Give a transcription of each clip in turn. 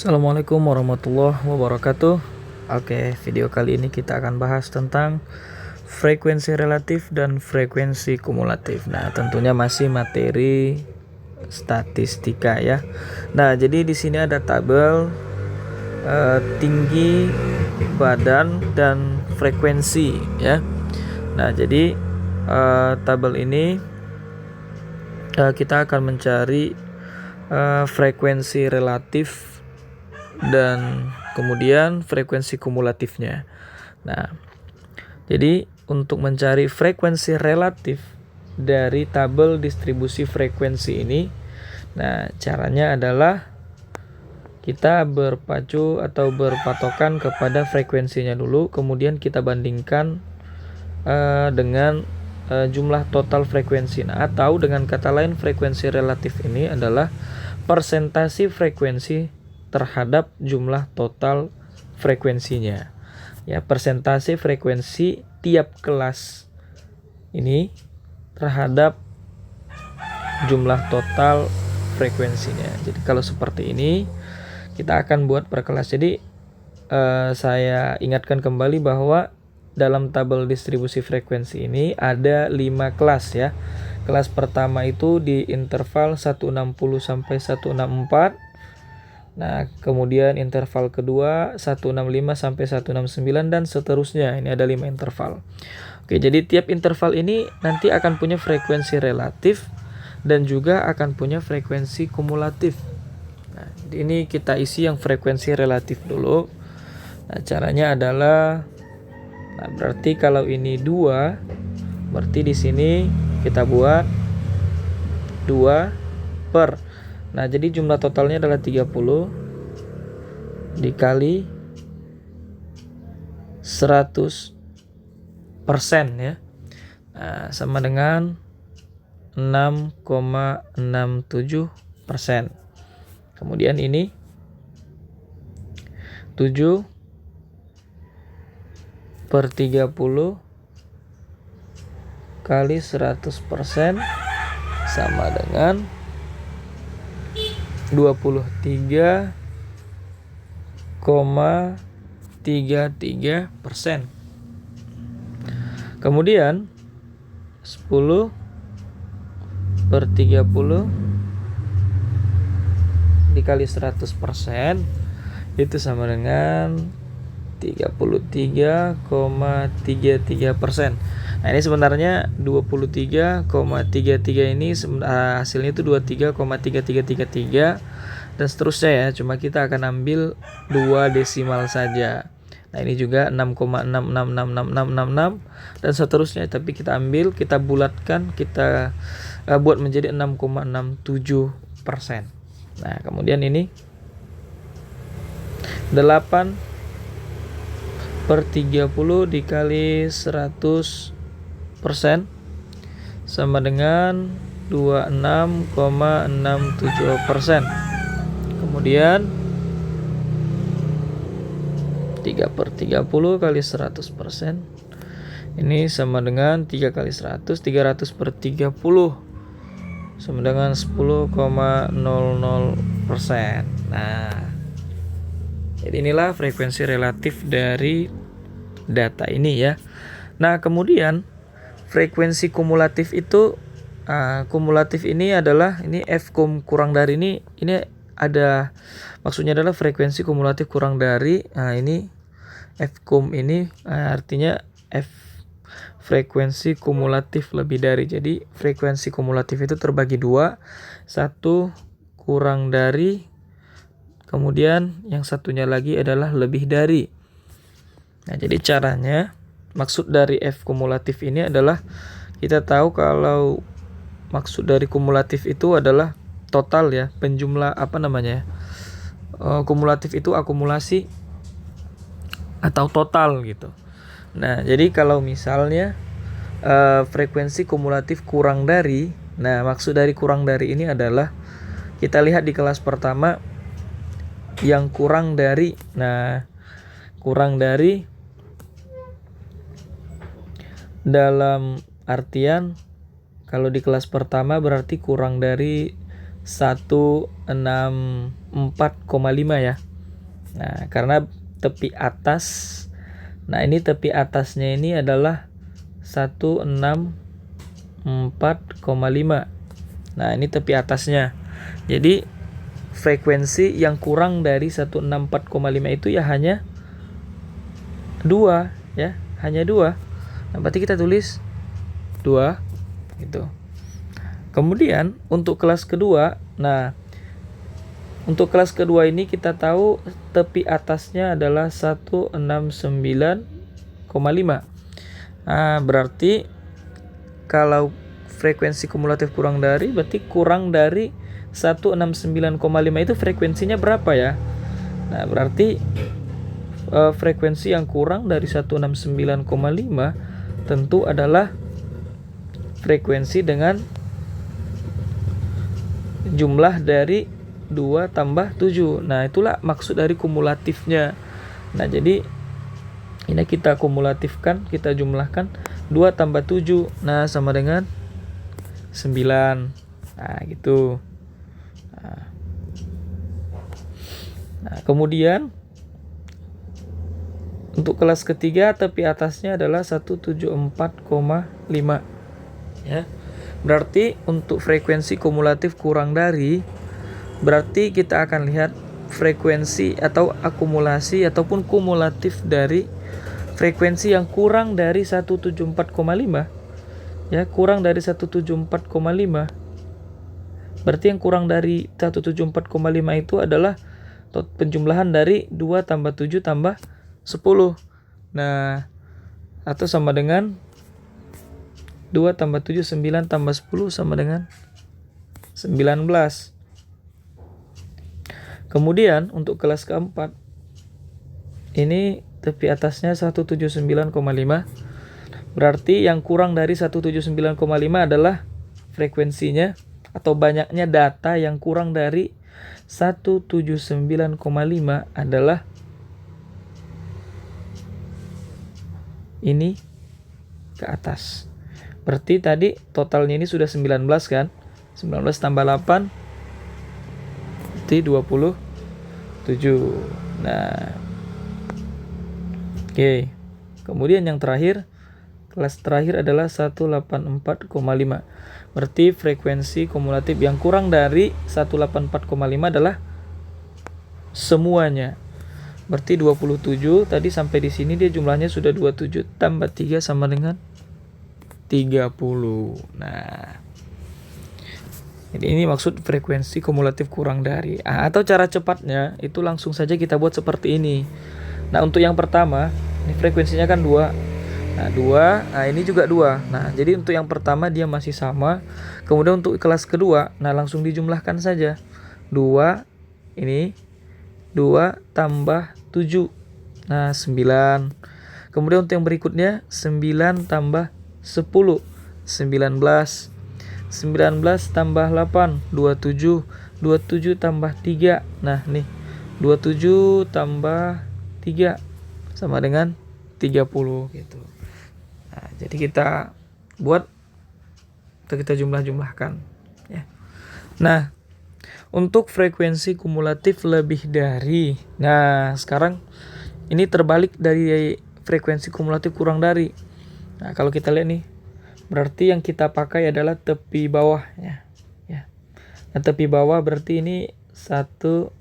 Assalamualaikum warahmatullahi wabarakatuh. Oke, video kali ini kita akan bahas tentang frekuensi relatif dan frekuensi kumulatif. Nah, tentunya masih materi statistika ya. Nah, jadi di sini ada tabel tinggi badan dan frekuensi ya. Nah, jadi tabel ini kita akan mencari frekuensi relatif dan kemudian frekuensi kumulatifnya. Nah, jadi untuk mencari frekuensi relatif dari tabel distribusi frekuensi ini, nah caranya adalah kita berpacu atau berpatokan kepada frekuensinya dulu, kemudian kita bandingkan dengan jumlah total frekuensi. Nah, atau dengan kata lain, frekuensi relatif ini adalah persentase frekuensi terhadap jumlah total frekuensinya. Ya, persentase frekuensi tiap kelas ini terhadap jumlah total frekuensinya. Jadi kalau seperti ini kita akan buat per kelas. Jadi saya ingatkan kembali bahwa dalam tabel distribusi frekuensi ini ada 5 kelas ya. Kelas pertama itu di interval 160 sampai 164. Nah, kemudian interval kedua 165 sampai 169 dan seterusnya. Ini ada 5 interval. Oke, jadi tiap interval ini nanti akan punya frekuensi relatif dan juga akan punya frekuensi kumulatif. Nah, ini kita isi yang frekuensi relatif dulu. Nah, caranya adalah berarti kalau ini 2, berarti di sini kita buat 2 per. Nah, jadi jumlah totalnya adalah 30 dikali 100% ya. Nah, sama dengan 6,67%. Kemudian ini 7 per 30 kali 100% sama dengan 23,33%. Kemudian 10 per 30 dikali 100% itu sama dengan 33,33%. Nah, ini sebenarnya 23,33 ini hasilnya itu 23,3333 dan seterusnya ya. Cuma kita akan ambil 2 desimal saja. Nah, ini juga 6,666666 dan seterusnya. Tapi kita ambil, kita bulatkan, kita buat menjadi 6,67%. Nah, kemudian ini 8 per 30 dikali 100% sama dengan 26,67%. Kemudian 3 per 30 kali 100% ini sama dengan 3 kali 100, 300 per 30 sama dengan 10,00%. Nah, jadi inilah frekuensi relatif dari data ini ya. Nah, kemudian frekuensi kumulatif itu kumulatif ini adalah ini F kurang dari ini ada maksudnya adalah frekuensi kumulatif kurang dari. Nah, ini F ini artinya F frekuensi kumulatif lebih dari. Jadi frekuensi kumulatif itu terbagi 2, 1 kurang dari, kemudian yang satunya lagi adalah lebih dari. Nah, jadi caranya, maksud dari F kumulatif ini adalah kita tahu kalau maksud dari kumulatif itu adalah total ya, penjumlah kumulatif itu akumulasi atau total gitu. Nah, jadi kalau misalnya frekuensi kumulatif kurang dari, nah maksud dari kurang dari ini adalah kita lihat di kelas pertama yang kurang dari. Nah, kurang dari dalam artian kalau di kelas pertama berarti kurang dari 164,5 ya. Nah, karena tepi atas, nah ini tepi atasnya ini adalah 164,5. Nah, ini tepi atasnya. Jadi frekuensi yang kurang dari 164,5 itu ya hanya 2 ya, hanya 2. Nah, berarti kita tulis 2 gitu. Kemudian untuk kelas kedua, nah untuk kelas kedua ini kita tahu tepi atasnya adalah 169,5. Nah, berarti kalau frekuensi kumulatif kurang dari, berarti kurang dari 169,5 itu frekuensinya berapa ya? Nah, berarti frekuensi yang kurang dari 169,5 tentu adalah frekuensi dengan jumlah dari 2 tambah 7. Nah, itulah maksud dari kumulatifnya. Nah, jadi ini kita kumulatifkan, kita jumlahkan 2 tambah 7. Nah, sama dengan 9. Nah, gitu. Nah, kemudian untuk kelas ketiga tepi atasnya adalah 174,5 ya. Berarti untuk frekuensi kumulatif kurang dari, berarti kita akan lihat frekuensi atau akumulasi ataupun kumulatif dari frekuensi yang kurang dari 174,5 ya, kurang dari 174,5. Berarti yang kurang dari 174,5 itu adalah penjumlahan dari 2 tambah 7 tambah 10. Nah, atau sama dengan 2 tambah 7, 9 tambah 10 sama dengan 19. Kemudian untuk kelas keempat, ini tepi atasnya 179,5. Berarti yang kurang dari 179,5 adalah frekuensinya atau banyaknya data yang kurang dari 179,5 adalah ini ke atas. Berarti tadi totalnya ini sudah 19 kan? 19 tambah 8 berarti 27. Nah, oke. Kemudian yang terakhir, kelas terakhir adalah 184,5. Berarti frekuensi kumulatif yang kurang dari 184,5 adalah semuanya. Berarti 27, tadi sampai di sini dia jumlahnya sudah 27 tambah 3 sama dengan 30. Nah, jadi ini maksud frekuensi kumulatif kurang dari. Atau cara cepatnya itu langsung saja kita buat seperti ini. Nah, untuk yang pertama, ini frekuensinya kan 2. Nah, 2, nah ini juga 2. Nah, jadi untuk yang pertama dia masih sama. Kemudian untuk kelas kedua, nah langsung dijumlahkan saja. 2, ini 2 tambah 7. Nah, 9. Kemudian untuk yang berikutnya, 9 tambah 10. 19. 19 tambah 8, 27. 27 tambah 3. Nah, nih. 27 tambah 3 sama dengan 30 gitu. Nah, jadi kita buat atau kita jumlah-jumlahkan ya. Nah, untuk frekuensi kumulatif lebih dari. Nah, sekarang ini terbalik dari frekuensi kumulatif kurang dari. Nah, kalau kita lihat nih, berarti yang kita pakai adalah tepi bawah ya. Nah, tepi bawah berarti ini 160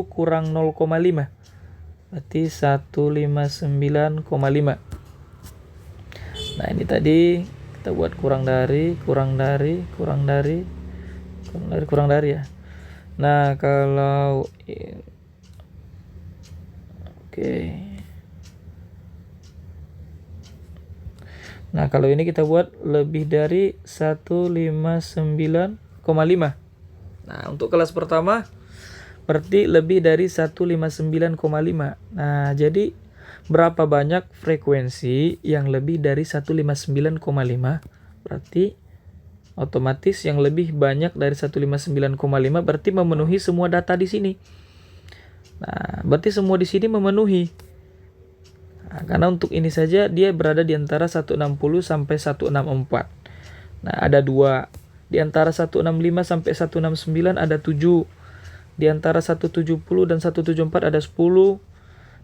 kurang 0,5. Berarti 159,5. Nah, ini tadi kita buat kurang dari ya. Nah, kalau oke. Nah, kalau ini kita buat lebih dari 159,5. Nah, untuk kelas pertama berarti lebih dari 159,5. Nah, jadi berapa banyak frekuensi yang lebih dari 159,5? Berarti otomatis yang lebih banyak dari 159,5 berarti memenuhi semua data di sini. Nah, berarti semua di sini memenuhi. Nah, karena untuk ini saja dia berada di antara 160 sampai 164. Nah, ada 2. Di antara 165 sampai 169 ada 7. Di antara 170 dan 174 ada 10,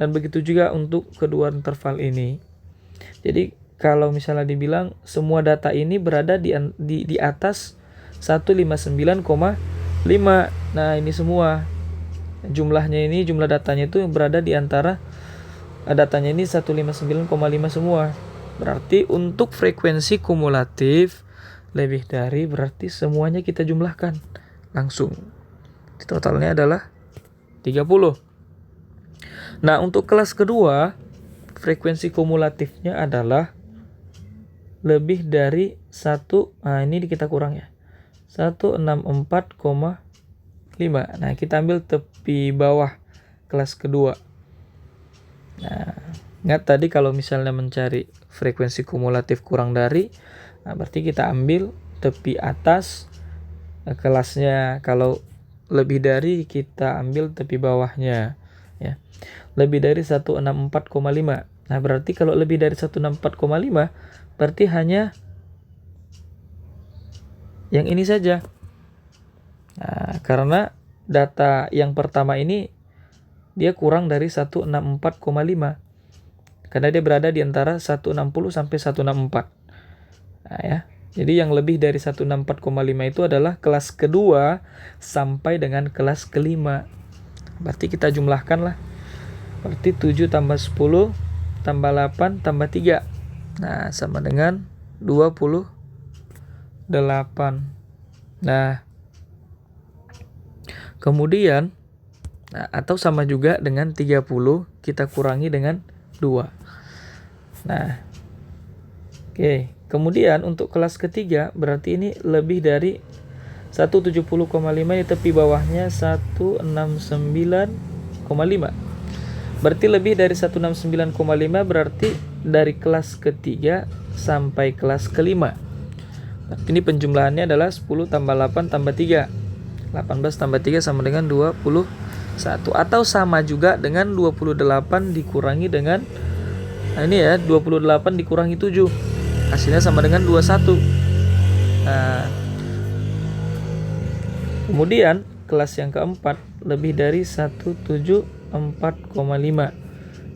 dan begitu juga untuk kedua interval ini. Jadi kalau misalnya dibilang semua data ini berada di atas 159,5. Nah, ini semua jumlahnya ini, jumlah datanya itu berada di antara datanya ini 159,5 semua. Berarti untuk frekuensi kumulatif lebih dari, berarti semuanya kita jumlahkan langsung. Totalnya adalah 30. Nah, untuk kelas kedua, frekuensi kumulatifnya adalah lebih dari 1, nah ini kita kurang ya, 164,5. Nah, kita ambil tepi bawah kelas kedua. Nah, ingat tadi kalau misalnya mencari frekuensi kumulatif kurang dari, nah berarti kita ambil tepi atas kelasnya. Kalau lebih dari, kita ambil tepi bawahnya ya. Lebih dari 164,5. Nah, berarti kalau lebih dari 164,5 berarti hanya yang ini saja. Nah, karena data yang pertama ini dia kurang dari 164,5. Karena dia berada di antara 160 sampai 164. Nah, ya. Jadi yang lebih dari 164,5 itu adalah kelas kedua sampai dengan kelas kelima. Berarti kita jumlahkan lah. Berarti 7 tambah 10 tambah 8 tambah 3. Nah, sama dengan 28. Nah, kemudian atau sama juga dengan 30 kita kurangi dengan 2. Nah, oke. Kemudian untuk kelas ketiga berarti ini lebih dari 170,5, di tepi bawahnya 169,5. Berarti lebih dari 169,5 berarti dari kelas ketiga sampai kelas kelima. Berarti ini penjumlahannya adalah 10 tambah 8 tambah 3. 18 tambah 3 sama dengan 21. Atau sama juga dengan 28 dikurangi dengan, nah ini ya, 28 dikurangi 7. Hasilnya sama dengan 21. Nah, kemudian kelas yang keempat lebih dari 174,5.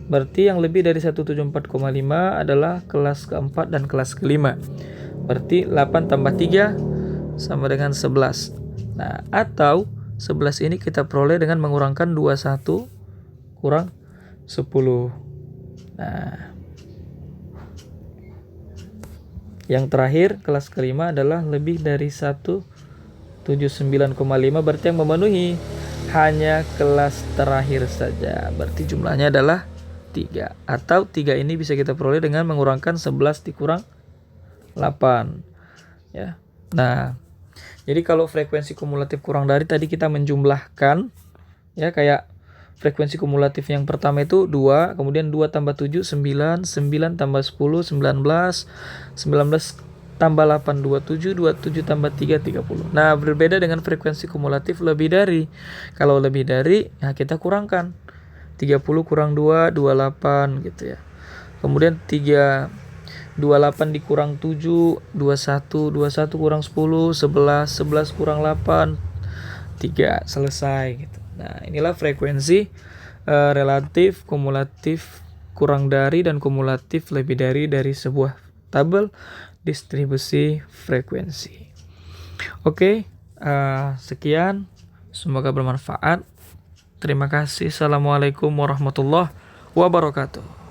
Berarti yang lebih dari 174,5 adalah kelas keempat dan kelas kelima. Berarti 8 tambah 3 sama dengan 11. Nah, atau 11 ini kita peroleh dengan mengurangkan 21 kurang 10. Nah, yang terakhir kelas kelima adalah lebih dari 179,5. Berarti yang memenuhi hanya kelas terakhir saja. Berarti jumlahnya adalah 3. Atau 3 ini bisa kita peroleh dengan mengurangkan 11 dikurang 8 ya. Nah, jadi kalau frekuensi kumulatif kurang dari, tadi kita menjumlahkan ya, kayak frekuensi kumulatif yang pertama itu 2, kemudian 2 tambah 7 9, 9 tambah 10 19, 19 tambah 8 27, 27 tambah 3 30. Nah, berbeda dengan frekuensi kumulatif lebih dari. Kalau lebih dari, nah kita kurangkan. 30 kurang 2 28 gitu ya. Kemudian 28 dikurang 7 21, 21 kurang 10 11, 11 kurang 8 3, selesai gitu. Nah, inilah frekuensi relatif, kumulatif, kurang dari, dan kumulatif lebih dari sebuah tabel distribusi frekuensi. Oke, sekian. Semoga bermanfaat. Terima kasih. Assalamualaikum warahmatullahi wabarakatuh.